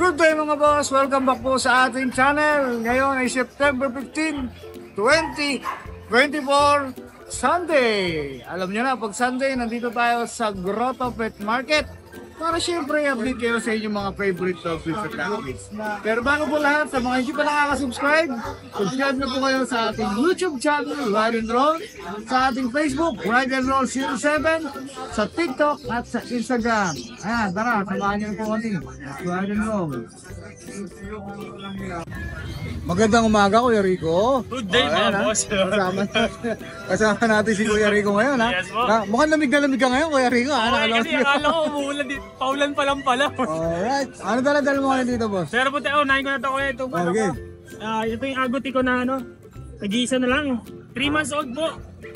Good day mga boss! Welcome back po sa ating channel. Ngayon ay September 15, 2024, Sunday. Alam niyo na, pag Sunday, nandito tayo sa Grotto Pet Market para syempre update kayo sa inyong mga favorite dogs at cats. Pero bago po lahat, sa mga hindi pa nakaka-subscribe, subscribe na po kayo sa ating YouTube channel, Ride and Roll, sa ating Facebook, Ride and Roll 07, sa TikTok at sa Instagram. Ayan, tara, samahan niyo po kami. Ride and Roll. Magandang umaga, Kuya Rico. Good day mga boss. Kasama natin si Kuya Rico ngayon, ha? Yes, po. Mukhang lamig na lamig ka ngayon, Kuya Rico. Kasi akala ko umuulan dito. Paulan pa lang pala. Alright. Ano dala-dala mo ngayon dito, boss? Pero puti, unahin ko na ito kuya. Ito pa Okay. ito yung agouti ko na nag-iisa na lang. 3 months old po.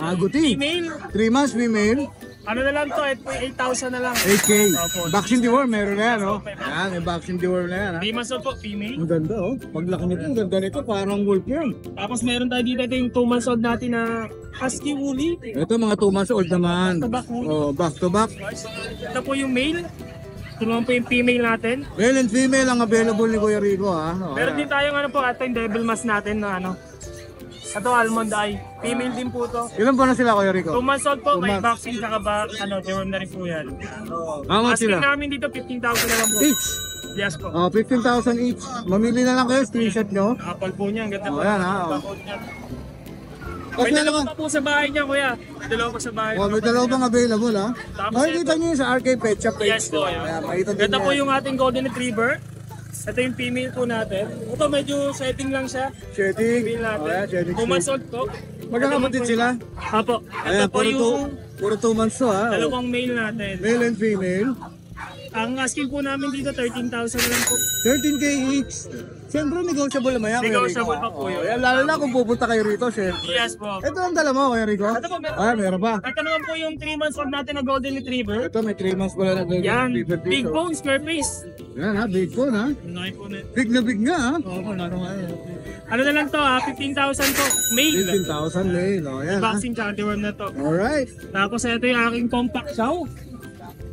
Aguti. Female. 3 months female. Ano na lang to? Ito yung 8,000 na lang. 8K. Opo. Vaccine deworm, meron na yan, oh. Yan, may vaccine deworm na yan, ha? 3 months old po, female. Ang ganda, oh. Paglaki nito, ang ganda nito. Parang wolf yan. Tapos meron tayo dito, ito yung 2 months old natin na husky woolly. Ito, mga 2 months old naman. Back to back, Oh, back to back. Ito po yung male. Ito naman po yung female natin. Male and female ang available ni Kuya Rico, ha? Oh, Meron yan. din tayong ito yung devil mask natin na Ito almond eye. Female din po to. Ilan pa na sila, Kuya Rico? 2 months old po, 2 may months. vaccine saka deworm na rin po yan. How much Asking sila? namin dito 15,000 na lang po. Each. Yes po. Oh, 15,000 each. Mamili na lang kayo, screenshot nyo. Apple po niya, ang ganda Oh, po. yan, ha, oh. Bakod niya. Kasi May naman, dalawa pa po sa bahay niya kuya. May dalawa pa sa bahay. oh, may dalawa pang available, ha? Tapos Makikita nyo yun sa RK Pet Shop page. Yes po. Ayan, makita din Ganda po yan. yung ating golden retriever. Ito yung female po natin. Ito medyo setting lang siya. Shedding. Female natin. Oh, yeah, shedding. 2 months old po. Magkakapatid sila? Apo. Ito Ayan, po puro 2 months to, ha? Oh. dalawang male natin. Male and female. Ang asking po namin dito 13,000 na lang po. 13K each. Siyempre, negotiable naman yan, Kuya Rico. Negotiable pa po yun. Ayan, lalo na kung pupunta kayo rito, syempre. Yes po. Ito ang dala mo, Kuya Rico? Ito po, meron. Ah, meron pa. Ito naman po yung 3 months old natin na golden retriever. Ito, may 3 months pala na Yan, dito. big bone, square face. Yan, ha? Big phone, ha? Laki po na. Big na big nga, ha? Oo, ano nga yun. Ano na lang to 15,000 po, male. 15,000 lane, o yan, ha? Vaccine tsaka deworm na to. Alright. Tapos ito yung aking compact chow.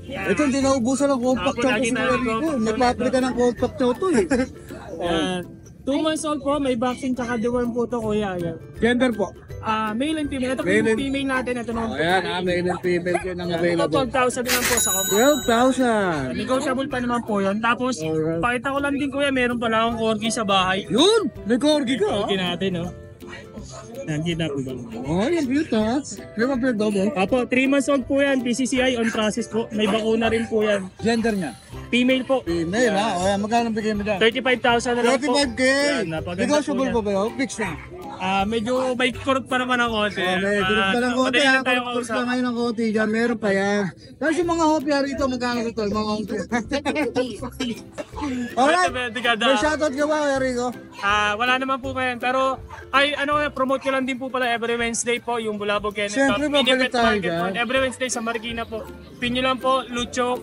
Yan. Ito, hindi naubusan ng compact Apo, chow lagi si tayo Kuya Rico. compact chow Nagpaprika ng compact chow to, eh. Yan. 2 months old po, may vaccine tsaka deworm po to kuya. Yan. Gender po. Male and female. Ito po Male yung and- female natin. Ito naman O po. yan, ha? Male and female yun ang Ito available. 12,000 na lang po sa compact. 12,000. Negotiable pa naman po yun. Tapos, Alright. pakita ko lang din kuya, meron pala akong corgi sa bahay. Yun! May corgi ka, ha? Corgi natin, no? Yan, kita po ba? Oh, yung cute, ha? Yung mga pure dog, eh. Apo, 3 months old po yan, PCCI on process po. May bakuna rin po yan. Gender niya? Female po. Female, ha? O yan, magkano bigay mo dyan? 35,000 na lang po. 35K! Yan, napaganda Negotiable po pa ba yun? Fix na. Medyo may kurot pa naman ang konti. Oh, may group pa ng konti, madali ha? na tayo Kung kausap. pa ngayon ng konti dyan, meron pa yan. Tapos yung mga hopya rito, magkano ito? Mga hopya. Alright! May shoutout ka ba, Erico? Wala naman po ngayon. Pero, promote ko lang din po pala every Wednesday po, yung Bulabog Kenneth. Siyempre, babalik tayo dyan. Every Wednesday sa Marikina po. Pinyo lang po, Lucho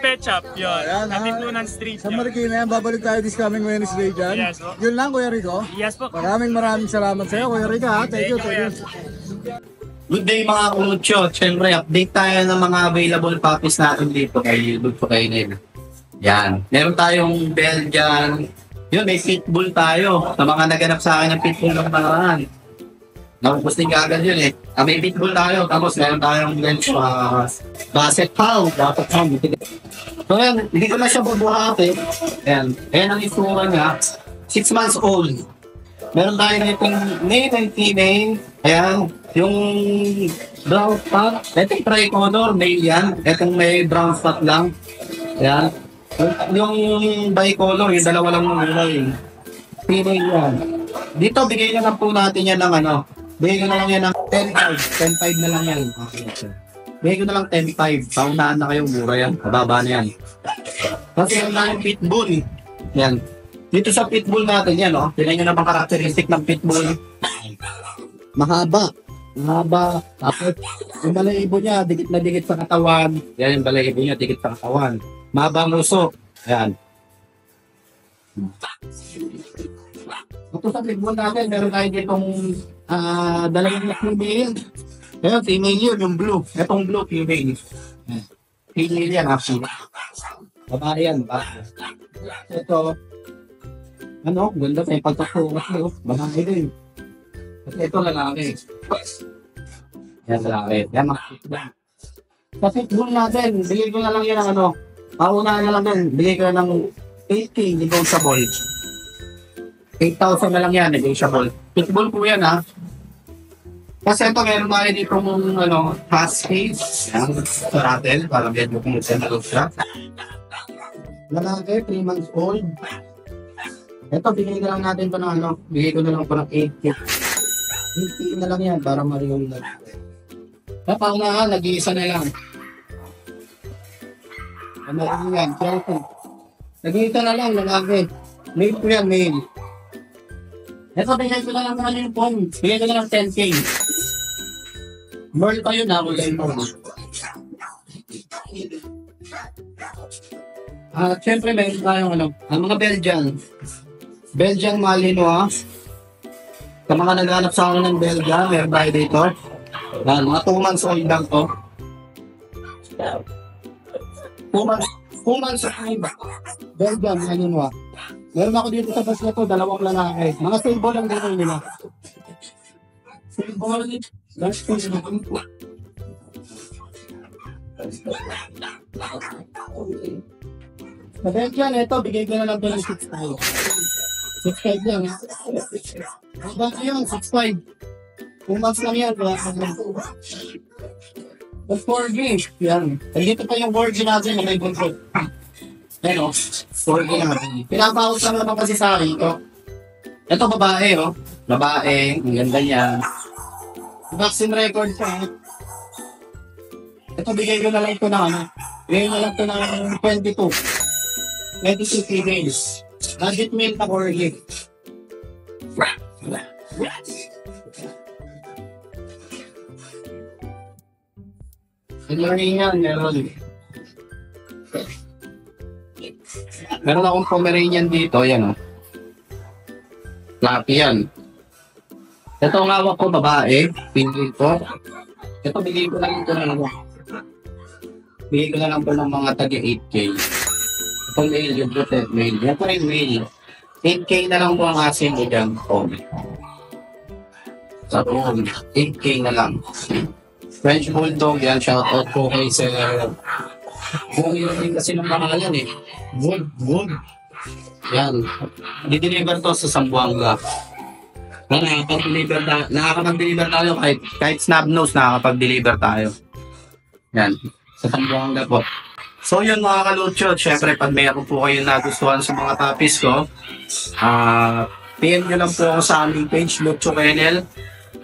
Pet Shop. Yun. Ayan, ha? Katipunan Street. Sa yun. Marikina yan, babalik tayo this coming Wednesday dyan. Yes, po. Yun lang, Kuya Rico. Yes po. Maraming salamat sa iyo, Kuya Rico, ha? Thank you, thank you. Good day mga kumucho. Siyempre, update tayo ng mga available puppies natin dito kay Good for Kainin. Yan. Meron tayong Belgian. Yun, may pitbull tayo. Sa mga naganap sa akin ng pitbull ng pangaraan. Naubos din kagad yun eh. May pitbull tayo. Tapos meron tayong Welsh Basset Hound. Dapat Hound. So yan, hindi ko na siya bubuhati. Yan. Ayan ang itsura niya. 6 months old. Meron tayo na itong male and female. Ayan. Yung brown spot. Itong tricolor, male yan. Itong may brown spot lang. Ayan. Yung bicolor, yung dalawa lang ng kulay. Female yan. Dito, bigay na lang po natin yan ng bigay ko na lang yan ng 10.5. 10.5 na lang yan. Okay. Bigay ko na lang 10.5. Paunahan na kayo, mura yan. Mababa na yan. Kasi yung na yung pitbull. Yan. Dito sa pitbull natin yan, tingnan nyo naman karakteristik ng pitbull. Mahaba. Mahaba. Tapos, yung balahibo niya, dikit na dikit sa katawan. Yan yung balahibo niya, dikit sa katawan. Mahaba ang uso. Ayan. Ito sa pitbull natin, meron tayo ditong dalawang female. Ayan, female yun, yung blue. Itong blue, female. Female yan, actually. Babae yan, babae. Ito, ano, ganda pa yung pagkakuha ko. Malaki din. At ito lalaki. Yan lalaki. Yan mga. Sa pitbull natin, bigay ko na lang yan ng ano. Paunahan na lang din, bigay ko na ng 8K negotiable. 8,000 na lang yan, negotiable. Pitbull po yan ha. Kasi ito meron tayo dito mong ano, husky. Yan, sa rattle, para medyo kumusin na siya. Lalaki, 3 months old. Ito, bigay ko lang natin pa ng ano, bigay ko na lang pa ng 8K. 8K na lang yan, para mariyung na. Napaunahan, nag-iisa na lang. Ano yan, careful. Nag-iisa na lang, lalaki. Male ko yan, male. Ito, bigay ko na lang naman yung phone. Bigay ko na lang 10K. Merl pa yun, ako lang mo. Siyempre, meron tayong ano, ang mga Belgian Malinois. Sa mga naghanap sa akin ng Belgian, meron tayo dito. Yan, mga 2 months old lang to. 2 months old. Belgian Malinois. Meron ako dito sa bus na to, 2 lalaki. Mga stable lang dito nila. Stable. That's stable. Sa Belgian, ito, bigay ko na lang ito ng 6.5. 6.5 lang. Hanggang ngayon, 6.5. 2 months lang yan. That's 4G. Yan. Dito pa yung 4G natin na may control. Ayan o, 4G natin. Pinapakot lang naman kasi sa akin ito. Ito babae o. Babae, ang ganda niya. Vaccine record pa. Ito bigay ko na lang ito ng ano. Bigay na lang ito ng 22. 22 females. Budget meal na 4G. Pomeranian, meron akong Pomeranian dito, yan o. Fluffy yan. Ito ang hawak ko, babae, pinili ko. Ito, bigay ko lang ito ng ano. Bigay ko na lang po ng mga tagi 8K. Itong male, yung protect male. Yan pa rin male. 8K na lang po ang asin mo dyan. Sa room, 8K na lang. French Bulldog, yan, shoutout po kay Sir. Buong yun din kasi ng pangalan eh. Wood. Yan. Di-deliver to sa Zamboanga. Nakakapag-deliver tayo kahit snub nose, nakakapag-deliver tayo. Yan. Sa Zamboanga po. So yun mga kalutso, syempre pag mayroon po kayo nagustuhan sa mga topics ko, PM nyo lang po ako sa aming page, Lutso Kennel.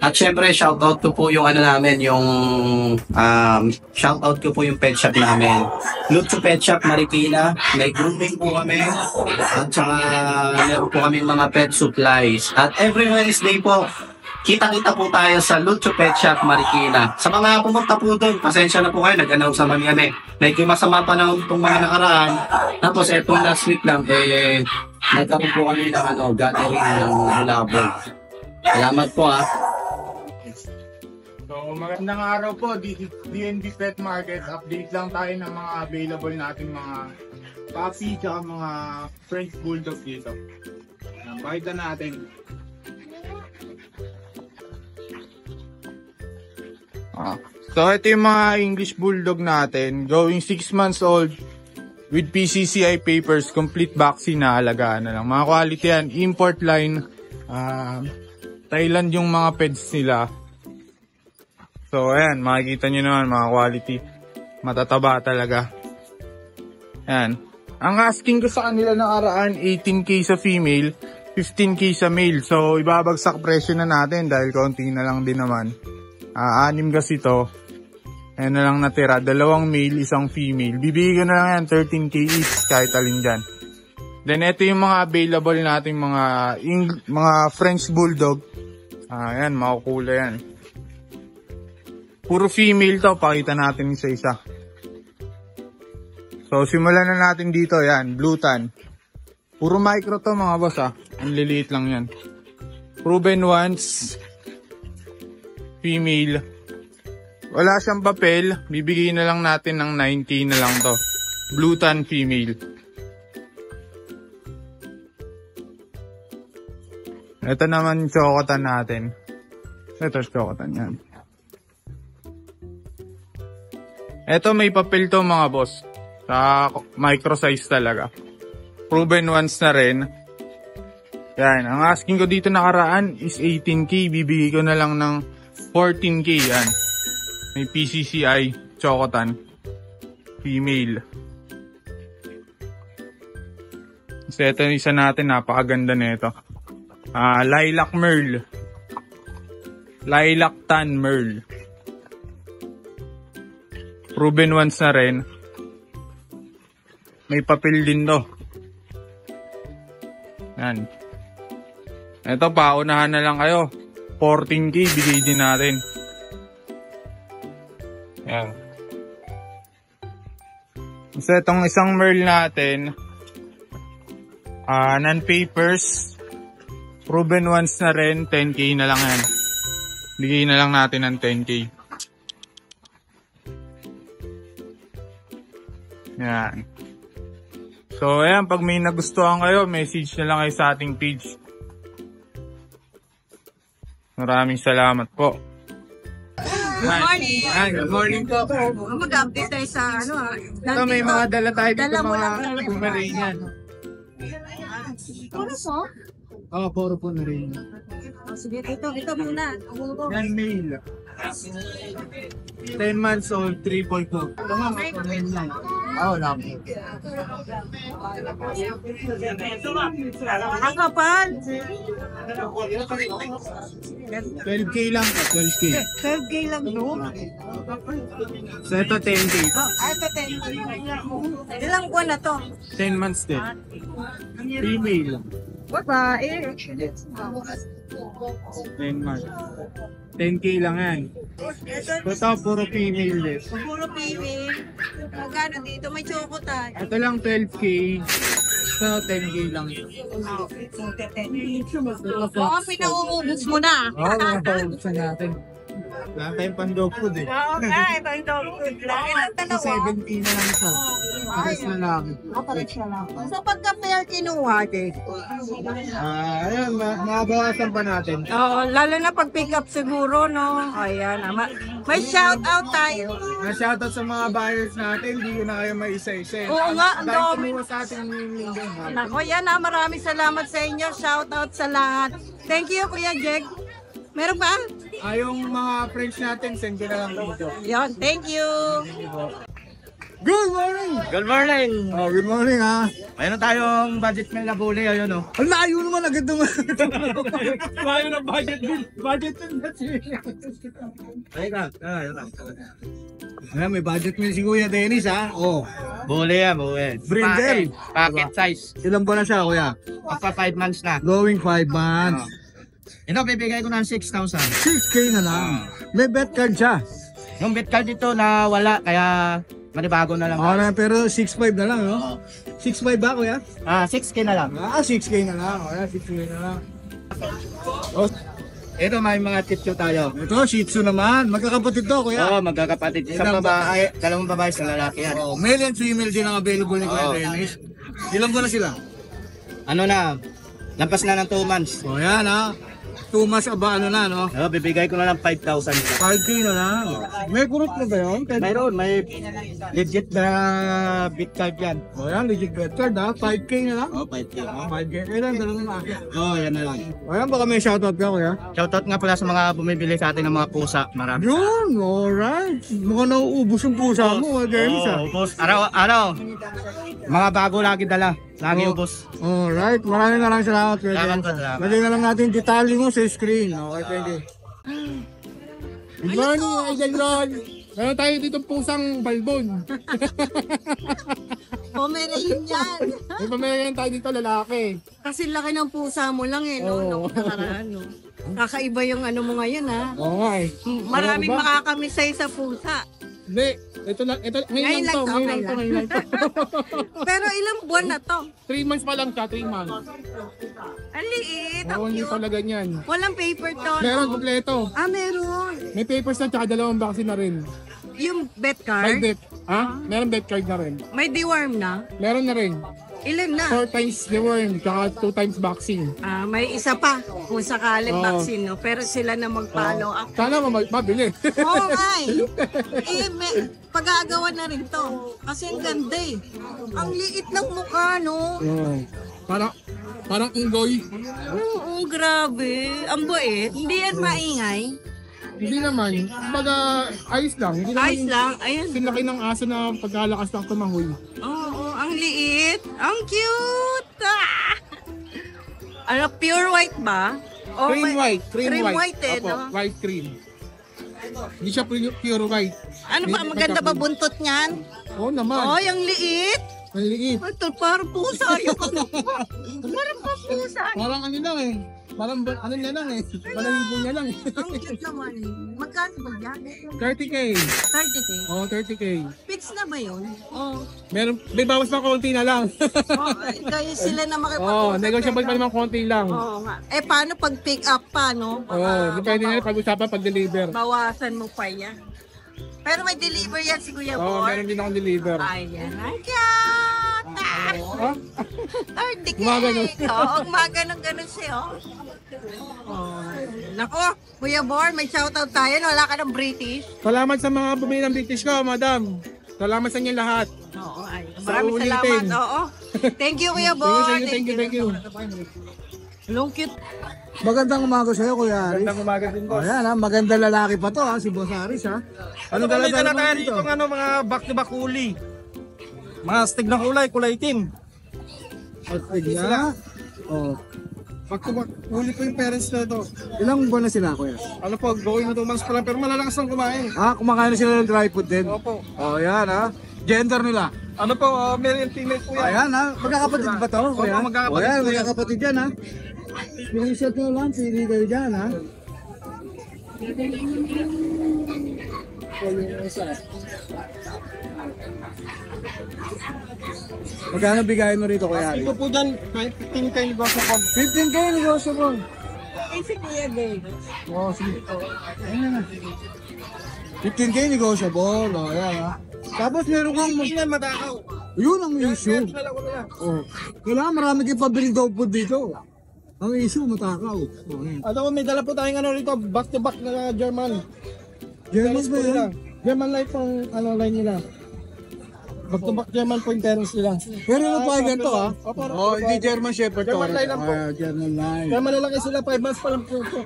At syempre, shoutout ko po yung ano namin, yung shoutout ko po yung pet shop namin. Lutso Pet Shop Marikina, may grooming po kami. At saka meron po kami mga pet supplies. At every Wednesday po, kita-kita po tayo sa Lutso Pet Shop Marikina. Sa mga pumunta po doon, pasensya na po kayo, nag-announce naman kami. Medyo masama pa na itong mga nakaraan. Tapos etong last week lang, nagkaroon po kami ng gathering ng labog. Salamat po So, magandang araw po, DNB Pet Market. Update lang tayo ng mga available nating mga puppy at mga French Bulldog dito. Pakita natin. So, ito yung mga English Bulldog natin. Going 6 months old with PCCI papers, complete vaccine na alagaan na lang. Mga quality yan, import line. Thailand yung mga pets nila. So, ayan, makikita nyo naman mga quality. Matataba talaga. Ayan. Ang asking ko sa kanila ng araan, 18K sa female, 15K sa male. So, ibabagsak presyo na natin dahil konti na lang din naman. 6 kasi to. Ayan na lang natira. 2 male, 1 female. Bibigyan na lang yan, 13K each kahit alin dyan. Then, ito yung mga available nating mga French Bulldog. Ayan, makukula yan. Puro female to, pakita natin isa-isa. So, simulan na natin dito, yan, Blue Tan. Puro micro to mga boss ang liliit lang yan. Proven once, female. Wala siyang papel, bibigyan na lang natin ng 9K na lang to. Blue Tan female. Ito naman chocotan natin. Ito chocotan yan. Ito may papel to mga boss. Sa micro size talaga. Proven once na rin. Yan. Ang asking ko dito nakaraan is 18K. Bibigay ko na lang ng 14K. Yan. May PCCI chocotan. Female. Kasi ito yung isa natin. Napakaganda nito. Lilac Merle. Lilac Tan Merle. Proven once na rin. May papel din to. Yan. Ito, paunahan na lang kayo. 14K, bigay din natin. Yan. So, itong isang Merle natin, non-papers, proven once na rin, 10K na lang yan. Bigay na lang natin ng 10K. Yan. So, ayan, pag may nagustuhan kayo, message na lang kayo sa ating page. Maraming salamat po. Good morning. Hi, good morning po. Mag-update tayo sa ano ah. Ito, may mga dala tayo dito, Dala mo mga lang. Pomeranian. Ano po? Oo, puro Pomeranian. Oh, sige, ito muna. Yan, male. 10 months old, 3.2. Ito nga, may Pomeranian. Oo, lang. Ang kapal. 12K lang, 12K. 12K lang no? So, ito 10K. Ito 10. Ilang buwan na to? 10 months din. Female. Babae. 10 months. 10K lang yan. Ito, puro female din. Puro female. Magkano dito? May choco tayo. Ito lang 12K. Ito, 10K lang yun. Mga pinauubos mo na. Oo, mga paubuksan natin. Wala tayong pan-dog food eh. Oo nga, ito yung dog food lang. Ilang Ito dalawa? 17 na lang ito. Pares na lang. So pagka pair kinuha, Ayun, mabawasan pa natin. Oo, lalo na pag pick up siguro, no? Ayan, may shout out tayo. Na-shoutout sa mga buyers natin, hindi ko na kayo may isa-isa. Oo nga, ang Dahil dami. kumuha sa ating linggo. Nako, yan ha, maraming salamat sa inyo. Shout out sa lahat. Thank you, Kuya Jeg. Meron pa? Yung mga friends natin, send ko na lang dito. Yan, thank you. Good morning! Good morning! Oh, good morning ha. Mayroon tayong budget meal na bully, ayun o. Ang layo naman agad naman. Layo ng budget din. Budget din kasi. Ayan, may budget meal si Kuya Dennis ha. Oh, Bully yan, bully. Brindle. Packet size. ilan ba na siya Kuya? Pagpa 5 months na. Going 5 months. Ito, bibigay ko ng 6,000. 6K na lang. May bet card siya. Yung bet card dito na wala, kaya manibago na lang. Pero 6.5 na lang, no? 6.5 ba, Kuya? 6K na lang. 6K na lang. 6K na lang. Oh, Ito, may mga tips yun tayo. ito, Shih Tzu naman. Magkakapatid to, Kuya. Oo, magkakapatid. Isang babae, dalawang babae, isang lalaki yan. Oh, male and female din ang available ni Kuya Dennis. Ilan ba na sila? Ano na, lampas na ng 2 months. Oh, yan ha. 2 months aba, ano na, no? Bibigay ko na lang 5,000. 5K na lang. May kurot na ba yun? Mayroon, may legit na bet card yan. Oh, yan, legit bet card ha. 5K na lang. 5K. 5K. Ilan, dalawang akit. Yan na lang. Oh, yan, baka may shoutout ka, Kuya. Shoutout nga pala sa mga bumibili sa atin ng mga pusa. Marami. Yun, alright. Mukhang nauubos yung pusa mo, Kuya Dennis ha. Boss. Araw. Mga bago lagi dala. Lagi ubos. Alright, maraming salamat, Kuya Salamat Dennis. po, salamat. Lagyan na lang natin yung detalye mo sa screen. Okay, pwede. Good morning, Idol Ron. Meron tayo dito pusang balbon. Pomeranian yan. May pamilya tayo dito lalaki. Kasi laki ng pusa mo lang eh, no? Nung nakaraan, no? Kakaiba yung ano mo ngayon, ha? Oo nga eh. Maraming makakamisay sa pusa. Hindi, ito ngayon lang to. Ngayon lang to. Pero ilang buwan na to? 3 months pa lang siya, 3 months. Ang liit, Oo, ang hindi cute. pala ganyan. Walang paper to, Meron no? kompleto. Meron. May papers na tsaka 2 vaccine na rin. Yung bet May card, bet. Ha? Meron bet card na rin. may deworm na. Meron na rin. Ilan na? 4 times deworm, tsaka 2 times vaccine. May isa pa kung sakaling Oo. vaccine, no? Pero sila na mag-follow up. Sana mabili. Oo nga pag-aagawan na rin to. Kasi ang ganda eh. Ang liit ng mukha, no? Parang unggoy. Oo, grabe. Ang bait. Hindi yan maingay. Hindi naman. Kumbaga, ayos lang. Hindi naman Ayos lang. Ayan. sinlaki ng aso na pagkalakas ng tumahoy. Oo, ang liit. Ang cute. Ano, pure white ba? O Cream may- white. Cream white eh, Opo, no? white cream. Hindi siya pure white. Ano ba, maganda ba buntot niyan? Oo naman. Oh, yung liit. Ang liit. Ito, parang pusa. Parang pusa. Parang ano lang eh. Parang ano niya lang eh. Balahibo niya lang eh. Ang cute naman. Magkano ba yan? 30K. 30K. Oo, 30K. Fix na ba yun? Oo. May bawas na konti na lang. Kaya sila na Oo, negotiable pa naman konti lang. Oo nga. Paano pag pick up pa, no? Oo, depende na pag-usapan pag-deliver. Bawasan mo pa yan. Pero may deliver yan si Kuya Oo, Bor. meron din akong deliver. Ayan. Ang cute! Ah? 30K! Gumaganon. Oo, gumaganon siya. Oh. Nako, Kuya Bor, may shoutout tayo. Wala ka ng British. Salamat sa mga bumili ng British ko, madam. Salamat sa inyo lahat. Oo, ay. Sa Maraming ulitin. salamat. Oo. Thank you, Kuya Bor. Thank you. Long cute. Magandang umaga sa'yo, Kuya Aris. Magandang umaga din, boss. Ayan ha, maganda lalaki pa to ha, si Boss Aris ha. Anong dala-dala mo dito? Mga back-to-back uli. Mga stick na kulay itim. Astig na. Oh. Back-to-back uli po yung parents na ito. Ilang buwan na sila, Kuya? Ano po, going na 2 months pa lang, pero malalakas lang kumain. Kumakain na sila ng dry food din. Opo. Oh, yan ha. Gender nila. Ano po, male and female po yan. Ayan ha, magkakapatid ba to? Kuya? Opo, magkakapatid Oh, yan, po yan. magkakapatid yan ha. Screenshot nyo lang, pili kayo dyan ha. Magkano bigayin mo rito, Kuya Aris? Ito po dyan, 15 kayo negosyo po. 15K negosyo mo. Si Kuya Dave. Oh, sige. Ayan na. 15K negotiable. Oh, ayan ha. Tapos meron kang... Hindi na matakaw. Yun ang issue. Kaya kinala ko na yan. Oh. Kailangan marami kang pabili daw po dito. Ang issue, matakaw. Oh, ayan. Ano, may dala po tayong ano rito, back-to-back na German. German Parents ba po yun? nila. German life ang ano line nila. Back-to-back German po yung parents nila. Pero ano pa yung ganito ha? Opo, Oh, hindi German Shepherd to. German line lang po. German line. Kaya malalaki sila, 5 months pa lang po ito.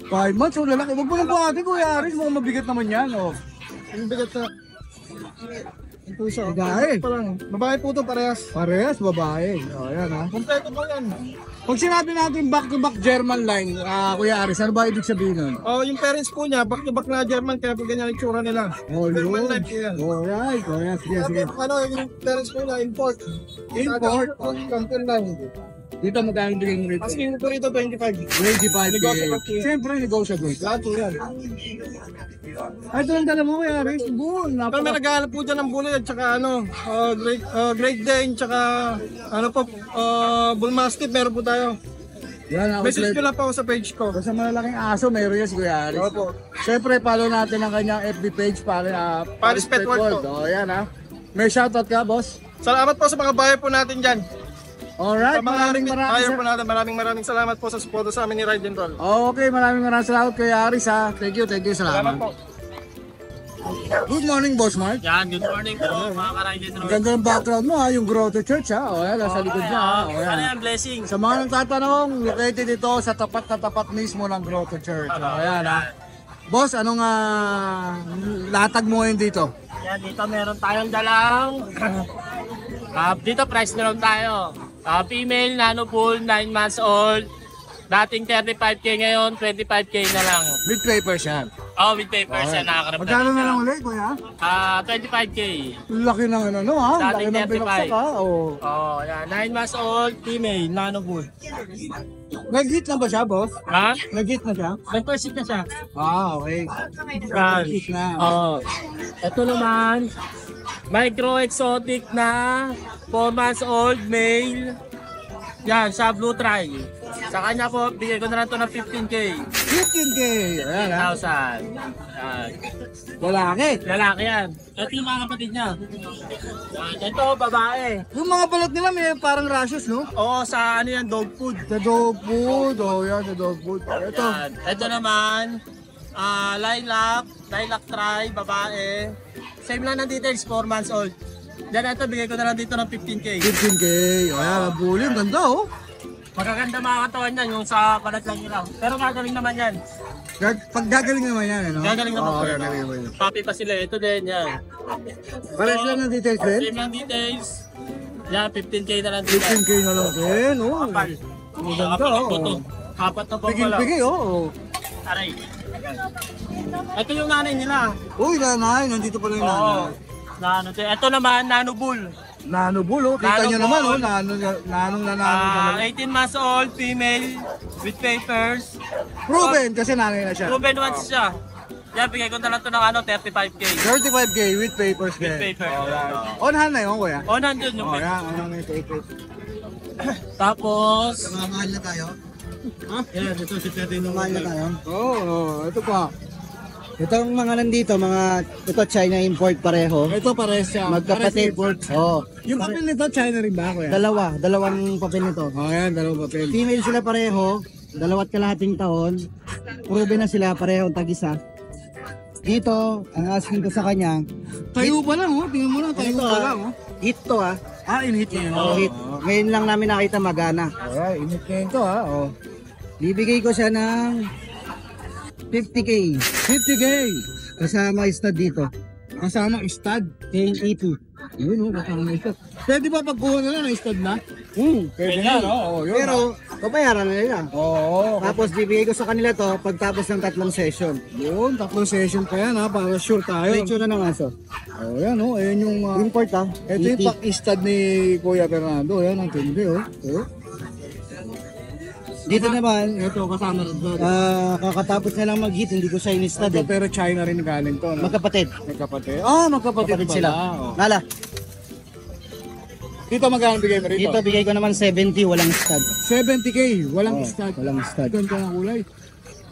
5 months, oh lalaki. Huwag mo lang po ate, Kuya Aris. Mukhang mabigat naman yan. Oh. Ang bigat na. Ito siya. Babae. Pa lang. Babae po ito parehas. Parehas, babae. Oh, ayan ha. Kompleto po yan. Pag sinabi natin back-to-back German line, Kuya Aris, ano ba ibig sabihin nun? Oh, yung parents po niya, back-to-back na German, kaya po ganyan ang itsura nila. Oh, German yun. life po yan. Alright, alright. Sige, sige. Ano, yung parents po niya, import. Import? Content line. Dito magkano bigay mo rito? Asking ko rito, 25. 25K. Negotiable po yan. Siyempre, negotiable. Lahat po yan. Ay, ito lang dala mo, Kuya Aris. Bull. Pero may naghahanap po dyan ng bully at saka ano, Great Dane, tsaka ano po, Bull Mastiff, meron po tayo. Yan, Message ko outlet. lang po ako sa page ko. Sa malalaking aso, meron yan si Kuya Aris. Opo. Siyempre, follow natin ang kanyang FB page para Paris Pet World po. Oh, yan ha. May shoutout ka, boss? Salamat po sa mga buyer po natin dyan. Alright, Sa mga buyer po maraming natin, maraming salamat po sa suporta sa amin ni Ride and Roll. Okay, maraming salamat Kuya Aris ha. Thank you, Salamat salamat. po. Good morning, Boss Mark. Yan, good morning po mga ka-Ride Ang ganda ng background mo ha, yung Grotto Church ha. O yan, nasa likod niya ha. O Ano yan. yan, blessing? Sa mga nagtatanong, located ito sa tapat na tapat mismo ng Grotto Church. O yan ha. Boss, anong latag mo ngayon dito? Yan, dito meron tayong dalang. Dito price na lang tayo. Female, nano pool, 9 months old. Dating 35K ngayon, 25K na lang. With papers yan. Oh, with papers yan, nakakarap Magkano na lang ulit, kuya? 25K. Laki ng ano ha? Laki Dating ng pinaksak 35. ha? Oh. Oh, yan. 9 months old, female, nano pool. Nag-hit na ba siya, boss? Ha? Nag-hit na siya? May percent na siya. Okay. Yan. Nag-hit na. Oh. Ito naman, micro exotic na 4 months old male. Yan, sa blue try. Sa kanya po, bigay ko na lang to ng 15K. 15K. Ayan ha. 1,000. Ayan. Lalaki. Lalaki yan. Ito yung mga kapatid niya. Ito, babae. Yung mga balat nila may parang rashes, no? Oo, sa ano yan, dog food. Sa dog food. Oh, yan, sa dog food. Ito. Yan. Ito naman, lilac try, babae. Same lang ng details, 4 months old. Yan, ito, bigay ko na lang dito ng 15K. 15K. Ayan, bully. Ang ganda, oh. Magaganda mga katawan yan, yung sa balat lang nila. Pero gagaling naman yan. Pag gagaling naman yan, ano? Gagaling naman Oo, po. gagaling naman yan. Papi pa sila, ito din, yan. Pares lang ng details din? Same lang details. Yan, 15K na lang dito. 15K na lang din, oh. Kapal. Ang ganda, oh. Kapat na po pala. Pigil-pigil, oh. Aray. Ito yung nanay nila. Uy, nanay, nandito pala yung Oo. nanay. Ito naman, Nano Bull. Nano bull, oh. Kita Nano nyo naman, oh. bull. Nanong nanano. 18 months old, female, with papers. Proven, kasi nanay na siya. Proven once siya. Yan, bigay ko na lang ito ng 35K. 35K with papers, With guys. papers. On hand na yun, kuya. O, nandun yung Oh, papers. yan, ano may papers. Tapos, Mamahal na tayo? yan, ito si Pwede nung Mamahal na tayo? Oo, ito pa. Itong mga nandito, ito China import pareho. Ito pares siya. Magkapatid. Oo. Yung papel nito, China rin ba, kuya? Dalawang papel nito. Oh, yan, dalawang papel. Female sila pareho, 2.5 taon. Proven na sila pareho tag-isa. Dito, ang asking ko sa kanya, Tayo pa lang, oh. Tingnan mo lang, tayo ito pa lang, oh. hit to In-hit niya yun. Hit. Ngayon lang namin nakita magana. Alright, in-hit niya yun to, ha. Oh. Bibigay ko siya ng 50K. 50K. Kasama stud dito. Kasama stud. KE2. Yun, oh, kasama stud. Pwede ba pagkuha na lang ng stud na? Pwede na, no? Oh, yun. Pero, babayaran na nila. Oo. Tapos bibigay ko sa kanila to pagtapos ng 3 session. Yun, 3 session pa yan, ha, para sure tayo. Picture na ng aso. Oh, yan, oh. Ayan yung... Import ito yung ET. pack-stud ni Kuya Fernando. Yan, ang tindi, oh. Oh. Dito naman, Ito, kasama rin ba? kakatapos na lang mag-hit, hindi ko siya in-stud Ito, eh. pero China rin galing to, no? Magkapatid. Magkapatid. Ah, magkapatid Kapatid pala. sila. Oh. Nala, Dito magkano bigay mo rito? dito bigay ko naman 70, walang stud. 70K, walang Oh, stud. walang stud. Ganda ng kulay.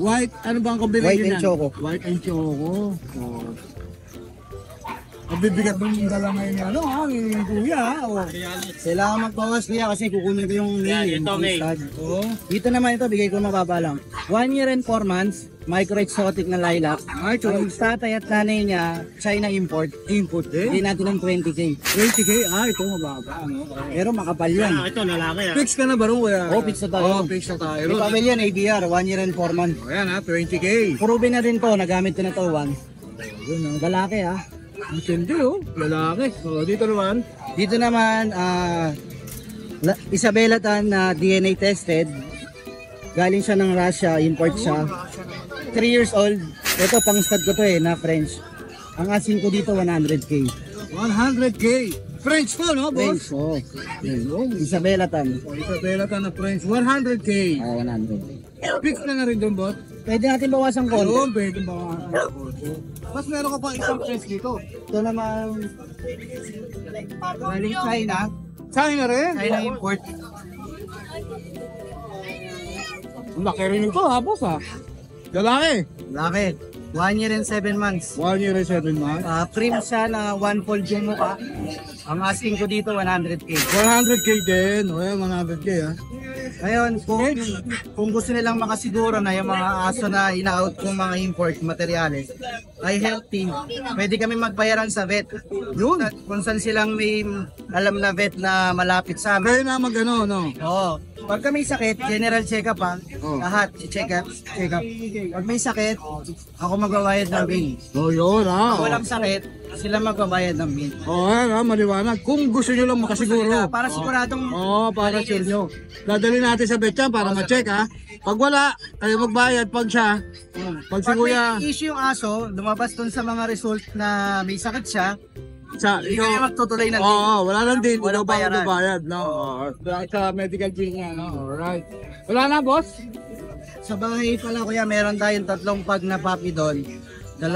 White, ano ba ang combination White and yan? choco. White and choco. Oh. Ang bibigat ng dala ngayon ni ano, ha? Ni Kuya, ha? Oh. Kailangan magbawas kuya kasi kukunin ko yung Yan, mail. ito, yung mail. stud. Oh. Dito naman ito, bigay ko mababa lang. 1 year and 4 months, micro exotic na lilac. Ay, Ang tatay at nanay niya, China import. input Bigay din. natin ng 20K. 20K, ito mababa, ano? Pero makapal yan. ito, lalaki ah. Fix ka na ba rin, Kuya? Oh, fix na tayo. Oh, fix na tayo. May ron. papel yan, ABR, 1 year and 4 months. Oh, yan, ha? 20K. Proven na rin to, nagamit ko na to, one. Yun, ha? Lalaki ha. Ang tindi, oh. Lalaki. Oh, dito naman. Dito naman, Isabela Tan na DNA tested. Galing siya ng Russia, import siya. 3 years old. Ito, pang stud ko to na French. Ang asking ko dito, 100K. 100K. French po, no, French, boss? oh. Yun. Isabela Tan. Oh, Isabela ka na French. 100K. 100. Fix na rin doon, boss. Pwede natin bawasan konti. Ayun, pwede ba? Mas meron ka pa isang French dito. Ito naman, galing China. China rin. China import. Ang laki rin ito, ha, boss, ha? Lalaki. Laki. 1 year and 7 months. 1 year and 7 months. Cream siya na 1 fold yung mukha. Ang asking ko dito 100K. 100K din. O yan, 100K, ha? Ngayon, kung gusto nilang makasiguro na yung mga aso na ina-out kong mga import materials ay healthy, pwede kami magbayaran sa vet. Yun. Kung saan silang may alam na vet na malapit sa amin. Kaya na mag-ano, no? Oo. Pag may sakit, general check-up ha. Oh. Lahat, check-up. Pag may sakit, ako magbabayad ng bill. O, yun, ha? Pag walang sakit, sila magbabayad ng bill. O, yan, ha? Maliwanag. Kung gusto nyo lang makasiguro. Para siguradong Oo, para sure nyo. Dadali natin sa betchan para ma-check, ha? Pag wala, kayo magbayad. Pag siya, pag si pag Kuya, may issue yung aso, lumabas dun sa mga result na may sakit siya, sa, hindi kaya magtutuloy ng Oo, wala lang din. Walang Ikaw pa bayaran. magbabayad, no? Oo, sa medical bill niya, no? Alright. Wala na, boss? Sa bahay pala kuya, meron tayong 3 pag na puppy doon. 2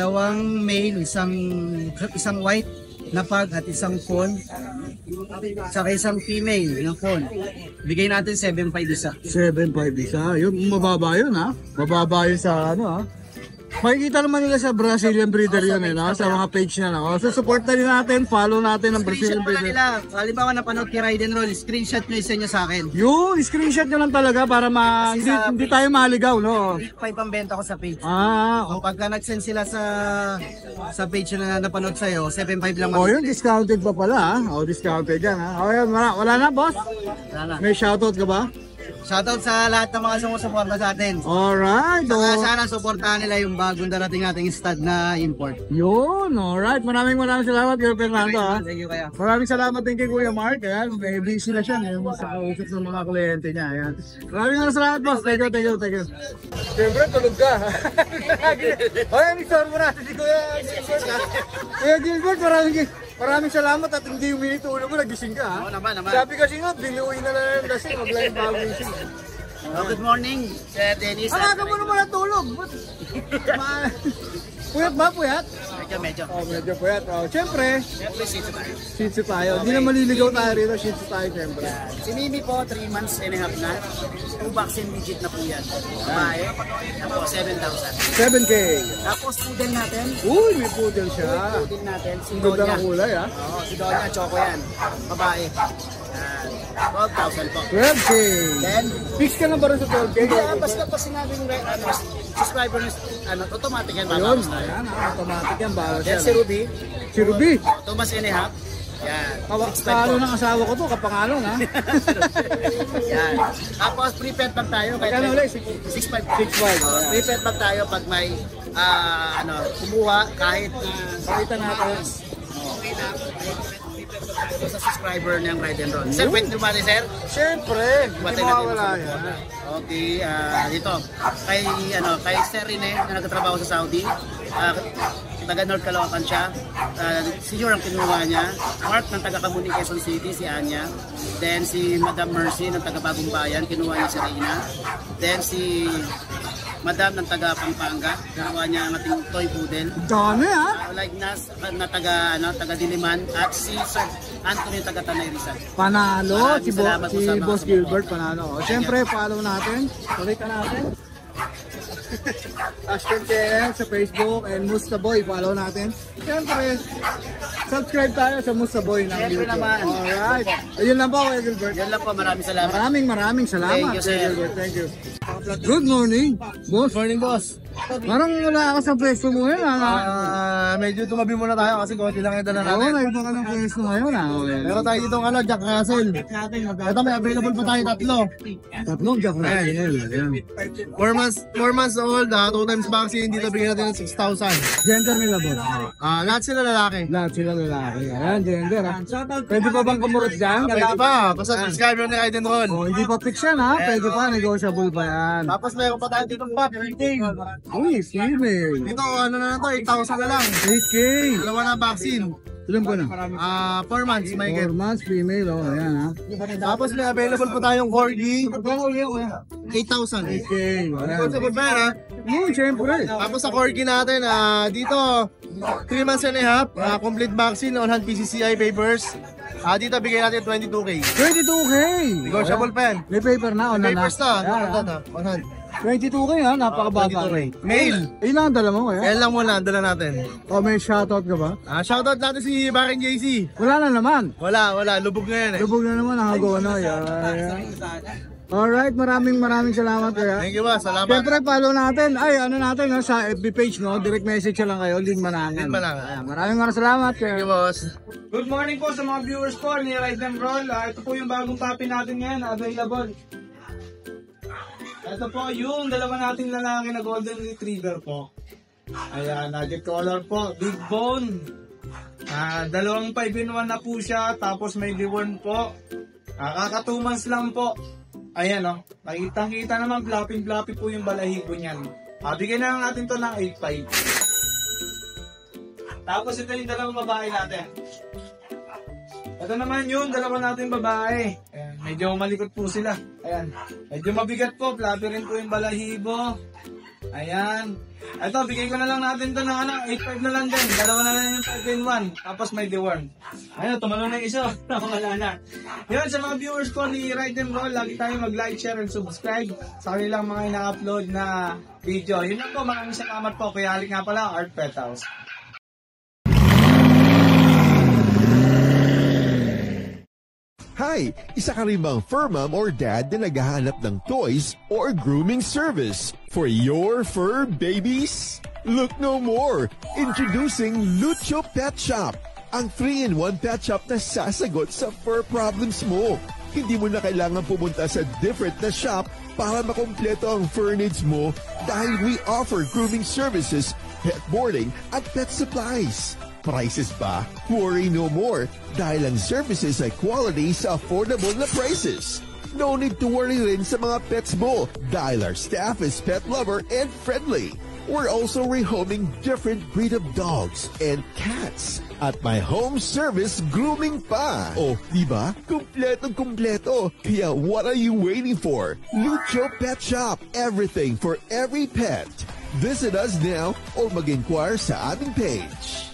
male, isang white na pag at isang fawn. Saka isang female ng phone. Bigay natin 7.5 isa. 7.5 isa. Yun, mababa yun ha. Mababa yun sa ano ha. Makikita naman nila sa Brazilian breeder yun eh, no? Sa mga page na no? So support na rin natin, follow natin ang Screenshot Brazilian mo na breeder. nila. Halimbawa napanood kay Ride and Roll, screenshot nyo isa nyo sa akin. Yun, screenshot nyo lang talaga para Kasi sa hindi tayo maligaw, no? 5 ang benta ko sa page. Ah, O pagka nag-send sila sa page na napanood sa'yo, 7.5 lang. oh, yun, discounted pa pala ha. Oh, discounted yan ha. Oh, yun, wala na boss? Sana. May shoutout ka ba? Shoutout sa lahat ng mga sumusuporta sa atin. Alright, Saka oh. sana suportahan nila yung bagong darating nating stud na import. Yun, alright. Maraming salamat, Kuya Fernando ha. Thank you kaya. Maraming salamat din kay Kuya Mark. Ayan, may busy na siya ngayon sa kausap ng mga kliyente niya. Ayan. Maraming salamat, boss. Thank you. Siyempre, tulog ka. O yan, istorm mo natin si Kuya Gilbert. Kuya Gilbert, maraming salamat at hindi uminit ulo mo, nagising ka ha. Oo naman. Sabi kasi nga, biluin na lang yung lasing, mag-live bago gising. Good morning, Sir Dennis. Ang aga mo naman natulog. Puyat ba, puyat? Medyo. Oh, medyo puyat. Oh, siyempre, Siyempre, sito tayo. shih tzu tayo. Hindi na maliligaw tayo rito, shih tzu tayo siyempre. Si Mimi po, 3 months and a half na. 2 vaccine digit na po yan. Babae. Ako, 7,000. 7K. Tapos poodle natin. Uy, may poodle siya. Poodle natin. Si Ang ganda Donya. ng kulay ha. Oo, si Donya, choco yan. Babae. Yan. 12,000 po. 12K. Then, Fix ka na ba rin sa 12K? basta pa sinabi ng subscriber automatic yan. Ayun, Babawas tayo. ayan, automatic yan, bawas Then yan. si Ruby, Si Ruby. 2 months and a half. Yan. Kalo ng asawa ko to, kapangalan ha. Yan. Tapos pre-pet bag tayo. Magkano ulit? 6.5. 6.5. Pre-pet bag tayo pag may kumuha kahit Pakita natin. okay na. Sa subscriber ng Ride and Roll. Sir, pwede naman sir? Siyempre, hindi Batay mawawala natin. yan. Okay, dito. Kay Sir Rene na nagtatrabaho sa Saudi. Taga North Caloocan siya. Si Jor ang kinuha niya. Mark ng taga Camuning, Quezon City, si Anya. Then si Madam Mercy ng taga Bagong Bayan, kinuha niya si Reina. Then si Madam ng taga Pampanga, kinuha niya ang ating toy poodle. Dami ha. Like Nas na taga Diliman at si Sir Anthony taga Tanay Rizal. Panalo, Maraming salamat po si sa mga Boss support. Gilbert, panalo. O, siyempre, follow natin. Pakita natin. Ashton Channel sa Facebook and Mustaboy, follow natin. Siyempre, subscribe tayo sa Mustaboy ng Siyempre YouTube. naman. Alright. Ayun lang po, Kuya Gilbert. Yan lang po, maraming salamat. Maraming salamat. Thank you, sir. Kuya Gilbert. Thank you. Good morning, boss. Morning, boss. Parang wala ka sa pwesto mo ngayon. Medyo tumabi muna tayo kasi konti lang yung dala Oo, natin. nagpa ka ng pwesto ngayon. Meron tayo dito Jack Russell. Ito may available pa tayo tatlo. Tatlong Jack Russell. Ayan. 4 months old, 2 times vaccine, dito bigyan natin ng 6,000. Gender nila, boss. Lahat sila lalaki. Lahat sila lalaki. Ayan, gender ha. Pwede pa bang kumurot dyan? Pwede pa, basta subscriber ni Ride and Roll. Oh, hindi pa fix yan ha. Pwede pa, negotiable pa yan. Tapos meron pa tayo dito pa, 15. Uy, female. Dito, ano na to, 8,000 na lang. 8K. Dalawa na vaccine. Ilan ko na? 4 months, may 4 get. months, female. Oh, ayan ha. Tapos may available pa tayong Corgi. 8,000. 8K. Ayan. Sa Bulbera. Uy, syempre. Tapos sa Corgi natin, dito, 3 months and a half, complete vaccine, on-hand PCCI papers. Dito bigay natin 22K. 22K. Negotiable pa yan. May paper na, May na. papers na, Ayan, on-hand. 22K ha, napakababa. 22K. Mail. Ilan ang dala mo kaya? Yan lang muna, dala natin. O may shoutout ka ba? Shoutout natin si Baring JC. Wala na naman. Wala, lubog na yan eh. Lubog na naman ang Hagono. Alright, maraming salamat kaya. Thank you ba, salamat. Siyempre, follow natin. Ay, ano natin, no, sa FB page, no? Direct message lang kayo, Lin Manangan. Lin Manangan. Ayan, maraming salamat. Thank you boss. Good morning po sa mga viewers po ni Ride and Roll. Ito po yung bagong puppy natin ngayon, available. Ito po yung dalawa nating lalaki na golden retriever po. Ayan, nugget color po, big bone. Dalawang 5-in-1 na po siya, tapos may deworm po. Kaka 2 months lang po. Ayan o, nakitang-kita naman, floppy-floppy po yung balahibo niyan. Bigyan na lang natin to ng 8.5. Tapos ito yung dalawang babae natin. Ito naman yung dalawa nating babae. Ayan, medyo malikot po sila. Ayan, medyo mabigat po, floppy rin po yung balahibo. Ayan. Ito, bigay ko na lang natin to ng 8.5 na lang din. Dalawa na lang yung 5 in 1. Tapos may deworm. Ayun, tumalo na yung isa. Wala na. Yun, sa mga viewers ko ni Ride and Roll, lagi tayo mag-like, share, and subscribe sa kanilang mga ina-upload na video. Yun lang po, maraming salamat po. Kuya Halik nga pala, Art Pet House. Hi! Isa ka rin bang fur mom or dad na naghahanap ng toys or grooming service for your fur babies? Look no more! Introducing Lucho Pet Shop, ang 3-in-1 pet shop na sasagot sa fur problems mo. Hindi mo na kailangan pumunta sa different na shop para makompleto ang fur needs mo dahil we offer grooming services, pet boarding, at pet supplies. Prices ba? Worry no more dahil ang services ay quality sa affordable na prices. No need to worry rin sa mga pets mo dahil our staff is pet lover and friendly. We're also rehoming different breed of dogs and cats at my home service grooming pa. Oh, diba? Kumpletong-kumpleto. Kaya what are you waiting for? Lucho Pet Shop. Everything for every pet. Visit us now or mag-inquire sa aming page.